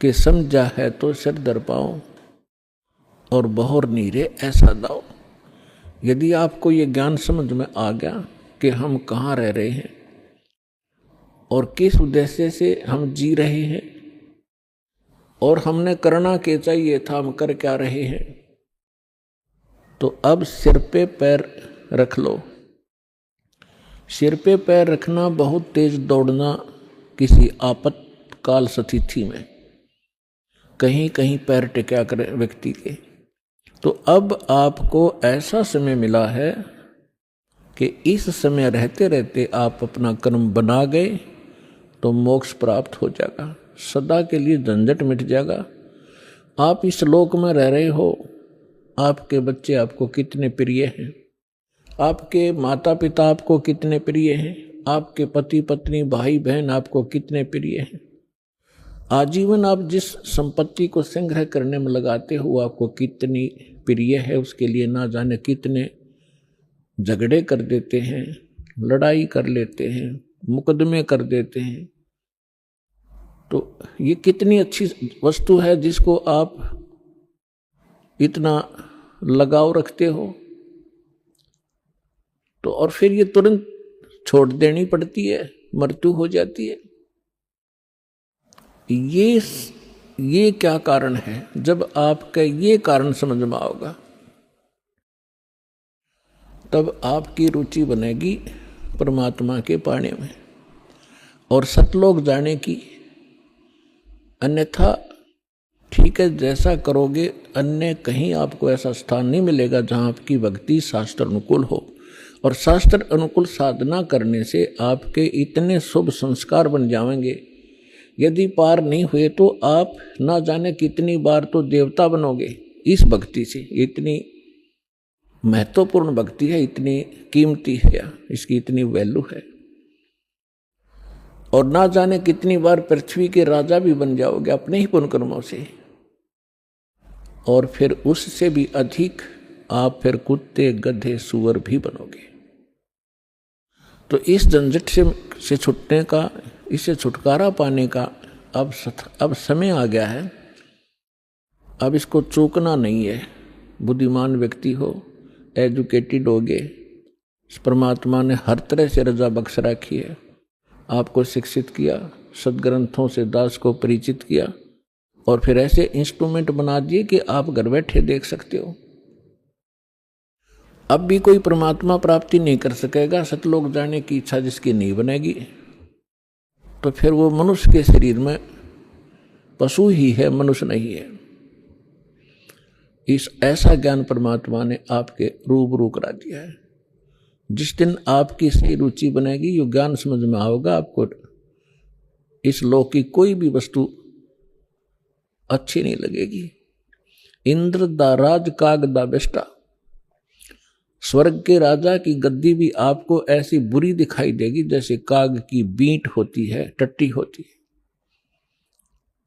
कि समझा है तो सिर दर पाओ और बहोर नीरे ऐसा दाओ। यदि आपको ये ज्ञान समझ में आ गया कि हम कहाँ रह रहे हैं और किस उद्देश्य से हम जी रहे हैं और हमने करना क्या चाहिए था, हम कर क्या रहे हैं, तो अब सिर पे पैर रख लो। सिर पे पैर रखना बहुत तेज दौड़ना किसी आपातकाल स्थिति में, कहीं कहीं पैर टिका कर व्यक्ति के। तो अब आपको ऐसा समय मिला है कि इस समय रहते रहते आप अपना कर्म बना गए तो मोक्ष प्राप्त हो जाएगा, सदा के लिए झंझट मिट जाएगा। आप इस लोक में रह रहे हो, आपके बच्चे आपको कितने प्रिय हैं, आपके माता पिता आपको कितने प्रिय हैं, आपके पति पत्नी भाई बहन आपको कितने प्रिय हैं। आजीवन आप जिस संपत्ति को संग्रह करने में लगाते हो आपको कितनी प्रिय है, उसके लिए ना जाने कितने झगड़े कर देते हैं, लड़ाई कर लेते हैं, मुकदमे कर देते हैं। तो ये कितनी अच्छी वस्तु है जिसको आप इतना लगाव रखते हो, तो और फिर ये तुरंत छोड़ देनी पड़ती है, मृत्यु हो जाती है। ये क्या कारण है? जब आपका ये कारण समझ में आओगा तब आपकी रुचि बनेगी परमात्मा के पाने में और सतलोक जाने की। अन्यथा ठीक है, जैसा करोगे अन्य कहीं आपको ऐसा स्थान नहीं मिलेगा जहां आपकी भक्ति शास्त्र अनुकूल हो। और शास्त्र अनुकूल साधना करने से आपके इतने शुभ संस्कार बन जाएंगे, यदि पार नहीं हुए तो आप ना जाने कितनी बार तो देवता बनोगे इस भक्ति से। इतनी महत्वपूर्ण भक्ति है, इतनी कीमती है, इसकी इतनी वैल्यू है। और ना जाने कितनी बार पृथ्वी के राजा भी बन जाओगे अपने ही पुण्य कर्मों से। और फिर उससे भी अधिक आप फिर कुत्ते गधे सुअर भी बनोगे। तो इस झंझट से छूटने का, इससे छुटकारा पाने का अब समय आ गया है। अब इसको चूकना नहीं है। बुद्धिमान व्यक्ति हो, एजुकेटेड होगे, परमात्मा ने हर तरह से रजा बख्श रखी है, आपको शिक्षित किया, सदग्रंथों से दास को परिचित किया और फिर ऐसे इंस्ट्रूमेंट बना दिए कि आप घर बैठे देख सकते हो। अब भी कोई परमात्मा प्राप्ति नहीं कर सकेगा, सतलोक जाने की इच्छा जिसकी नहीं बनेगी, तो फिर वो मनुष्य के शरीर में पशु ही है, मनुष्य नहीं है। इस ऐसा ज्ञान परमात्मा ने आपके रूबरू करा दिया है। जिस दिन आपकी सही रुचि बनेगी, यो ज्ञान समझ में आओगा, आपको इस लोक की कोई भी वस्तु अच्छी नहीं लगेगी। इंद्र दा राज काग दा बेष्टा, स्वर्ग के राजा की गद्दी भी आपको ऐसी बुरी दिखाई देगी जैसे काग की बींट होती है, टट्टी होती है।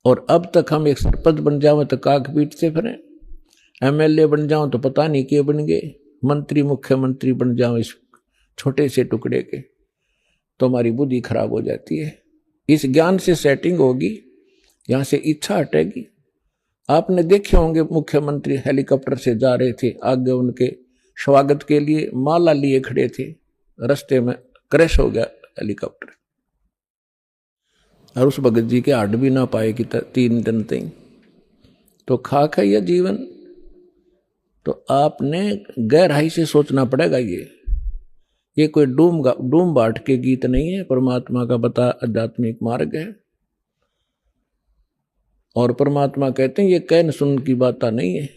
और अब तक हम एक सरपंच बन जाओ तो काग बीट से फिरें, एमएलए बन जाओ तो पता नहीं के बन गए, मंत्री मुख्यमंत्री बन जाओ इस छोटे से टुकड़े के, तो हमारी बुद्धि खराब हो जाती है। इस ज्ञान से सेटिंग होगी, यहां से इच्छा हटेगी। आपने देखे होंगे मुख्यमंत्री हेलीकॉप्टर से जा रहे थे, आगे उनके स्वागत के लिए माला लिए खड़े थे, रास्ते में क्रैश हो गया हेलीकॉप्टर और उस भगत जी के हड्ड भी ना पाए कि 3 दिन तक। तो खाक है यह जीवन। तो आपने गहराई से सोचना पड़ेगा। ये कोई डूम बाट के गीत नहीं है, परमात्मा का बता आध्यात्मिक मार्ग है। और परमात्मा कहते हैं ये कहन सुन की बात नहीं है,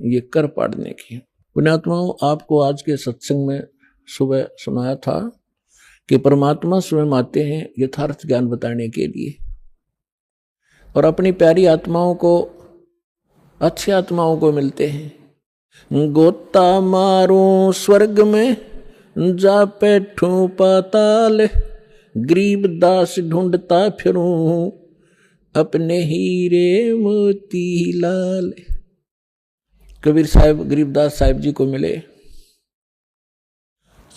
ये कर पाड़ने की। पुण्यात्माओं, आपको आज के सत्संग में सुबह सुनाया था कि परमात्मा स्वयं आते हैं यथार्थ ज्ञान बताने के लिए और अपनी प्यारी आत्माओं को, अच्छी आत्माओं को मिलते हैं। गोता मारूं स्वर्ग में जा बैठूं पाताल, गरीब दास ढूंढता फिरूं अपने हीरे मोती लाल। कबीर साहब गरीबदास साहिब जी को मिले,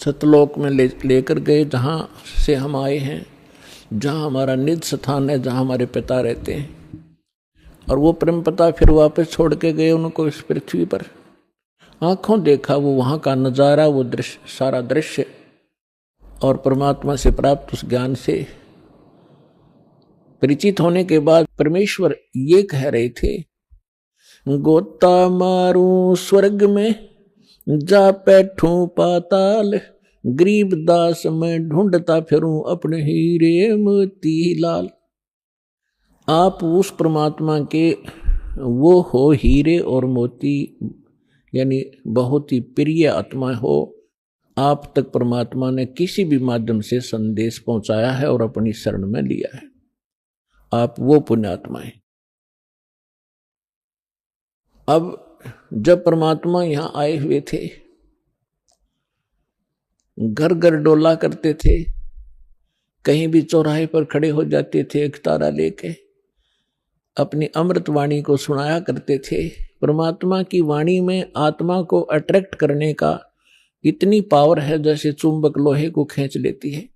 सतलोक में लेकर गए, जहाँ से हम आए हैं, जहाँ हमारा निज स्थान है, जहाँ हमारे पिता रहते हैं। और वो परमपिता फिर वापस छोड़ के गए उनको इस पृथ्वी पर। आंखों देखा वो वहां का नजारा, वो दृश्य, सारा दृश्य, और परमात्मा से प्राप्त उस ज्ञान से परिचित होने के बाद परमेश्वर ये कह रहे थे, गोता मारू स्वर्ग में जा बैठूं पाताल, गरीब दास में ढूंढता फिरूं अपने हीरे मोती लाल। आप उस परमात्मा के वो हो हीरे और मोती, यानी बहुत ही प्रिय आत्मा हो। आप तक परमात्मा ने किसी भी माध्यम से संदेश पहुंचाया है और अपनी शरण में लिया है। आप वो पुण्यात्मा हैं। अब जब परमात्मा यहां आए हुए थे, घर घर डोला करते थे, कहीं भी चौराहे पर खड़े हो जाते थे, एक तारा लेके अपनी अमृत वाणी को सुनाया करते थे। परमात्मा की वाणी में आत्मा को अट्रैक्ट करने का इतनी पावर है जैसे चुंबक लोहे को खींच लेती है।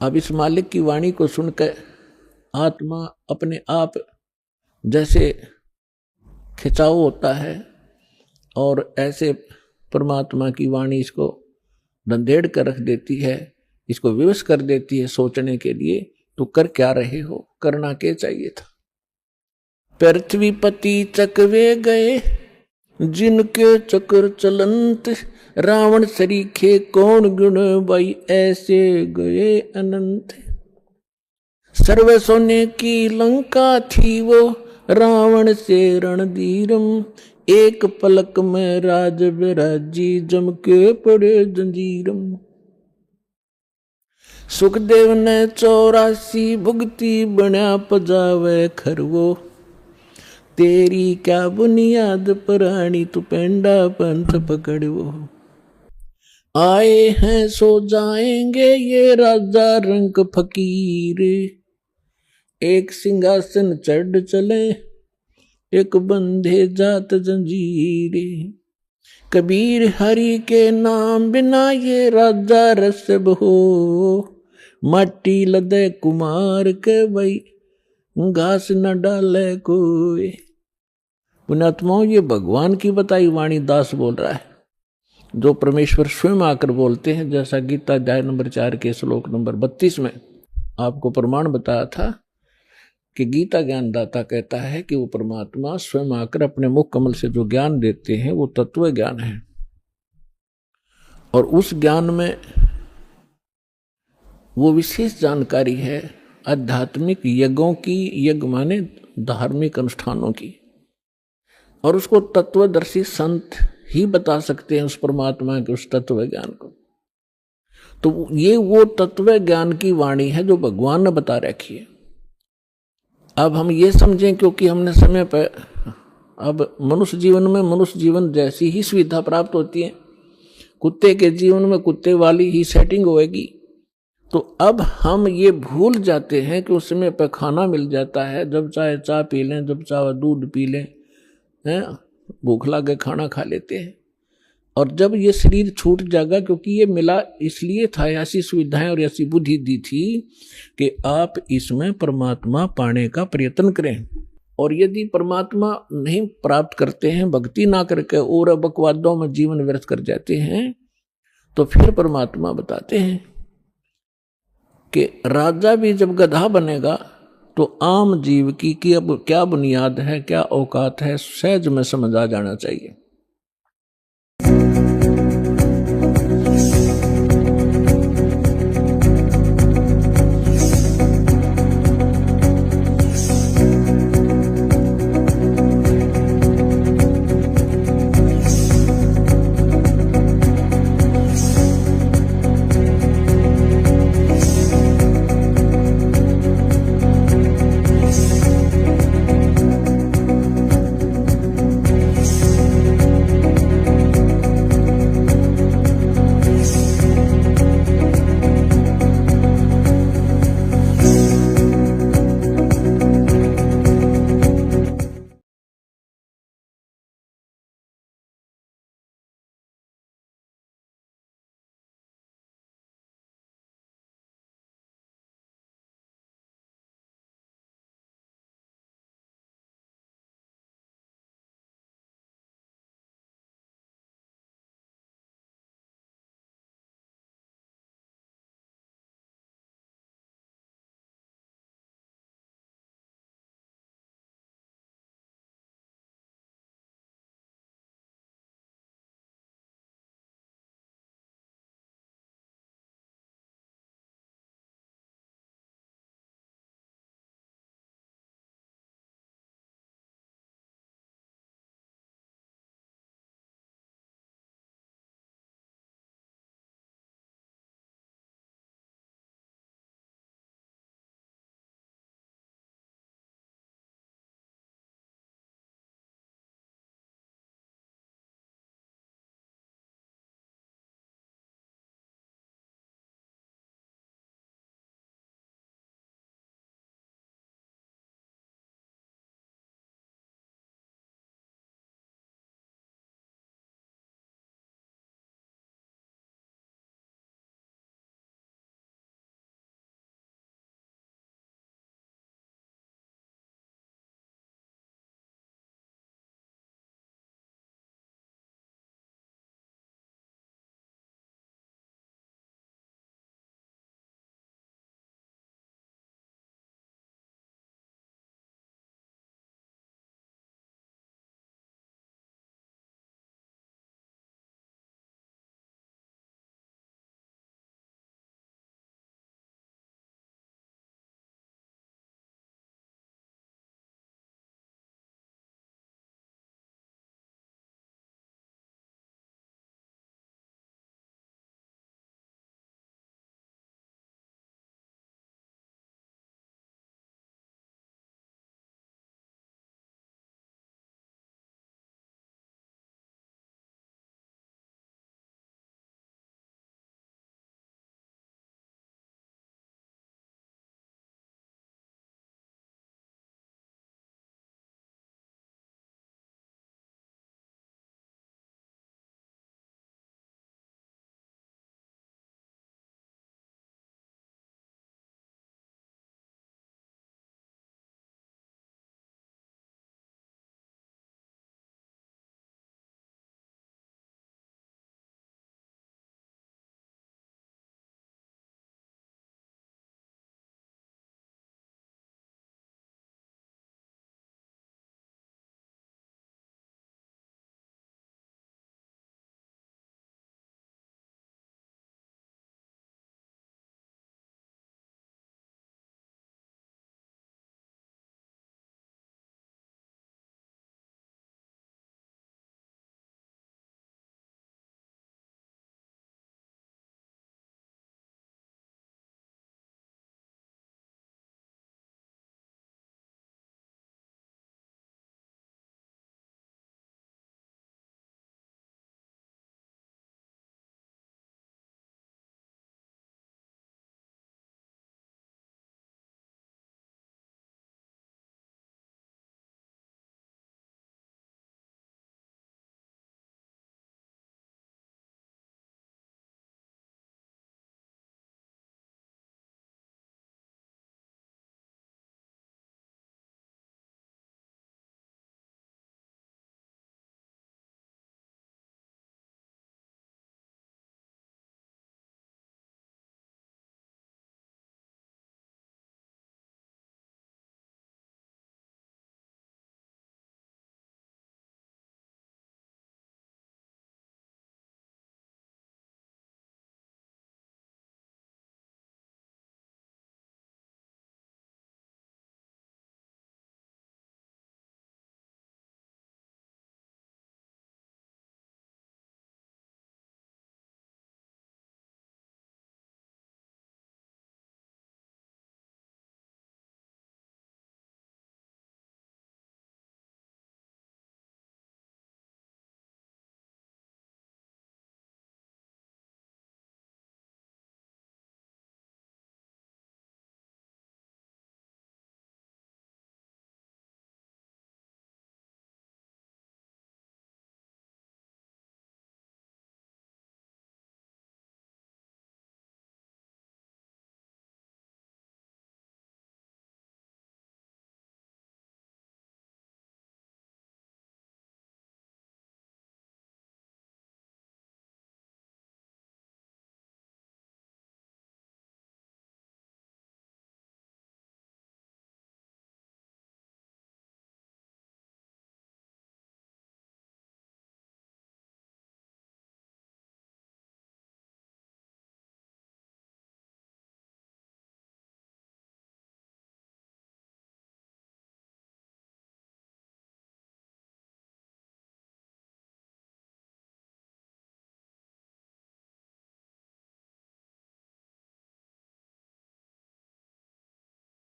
अब इस मालिक की वाणी को सुनकर आत्मा अपने आप जैसे खिंचाव होता है, और ऐसे परमात्मा की वाणी इसको धंधेड़ कर रख देती है, इसको विवश कर देती है सोचने के लिए, तो कर क्या रहे हो, करना क्या चाहिए था। पृथ्वीपति चकवे गए जिनके चक्र चलंत, रावण सरीखे कौन गुण भाई ऐसे गए अनंत। सर्व सोने की लंका थी वो रावण से रणधीरम, एक पलक में राज विराजी जम के पड़े जंजीरम। सुखदेव ने 84 भुगती बना पजावे खरवो, तेरी क्या बुनियाद प्राणी तू पेंडा पंथ पकड़वो। आए हैं सो जाएंगे ये राजा रंग फकीर, एक सिंहासन चढ़ चले एक बंधे जात जंजीरे। कबीर हरि के नाम बिना ये राजा रसब हो, माटी लदे कुमार के भाई घास न डाले कोई। पुण्यात्माओं, ये भगवान की बताई वाणी दास बोल रहा है, जो परमेश्वर स्वयं आकर बोलते हैं। जैसा गीता अध्याय नंबर 4 के श्लोक नंबर 32 में आपको प्रमाण बताया था कि गीता ज्ञानदाता कहता है कि वो परमात्मा स्वयं आकर अपने मुख कमल से जो ज्ञान देते हैं वो तत्व ज्ञान है, और उस ज्ञान में वो विशेष जानकारी है आध्यात्मिक यज्ञों की, यज्ञ माने धार्मिक अनुष्ठानों की, और उसको तत्वदर्शी संत ही बता सकते हैं उस परमात्मा के उस तत्व ज्ञान को। तो ये वो तत्व ज्ञान की वाणी है जो भगवान ने बता रखी है। अब हम ये समझें, क्योंकि हमने समय पर, अब मनुष्य जीवन में मनुष्य जीवन जैसी ही सुविधा प्राप्त होती है, कुत्ते के जीवन में कुत्ते वाली ही सेटिंग होएगी। तो अब हम ये भूल जाते हैं कि उस समय पर खाना मिल जाता है, जब चाहे चाय पी लें, जब चाहे दूध पी लें, हैं, भूख लगे खाना खा लेते हैं। और जब ये शरीर छूट जाएगा, क्योंकि ये मिला इसलिए था, ऐसी सुविधाएं और ऐसी बुद्धि दी थी कि आप इसमें परमात्मा पाने का प्रयत्न करें। और यदि परमात्मा नहीं प्राप्त करते हैं, भक्ति ना करके और बकवादों में जीवन व्यर्थ कर जाते हैं, तो फिर परमात्मा बताते हैं कि राजा भी जब गधा बनेगा तो आम जीव की अब क्या बुनियाद है, क्या औकात है, सहज में समझ आ जाना चाहिए।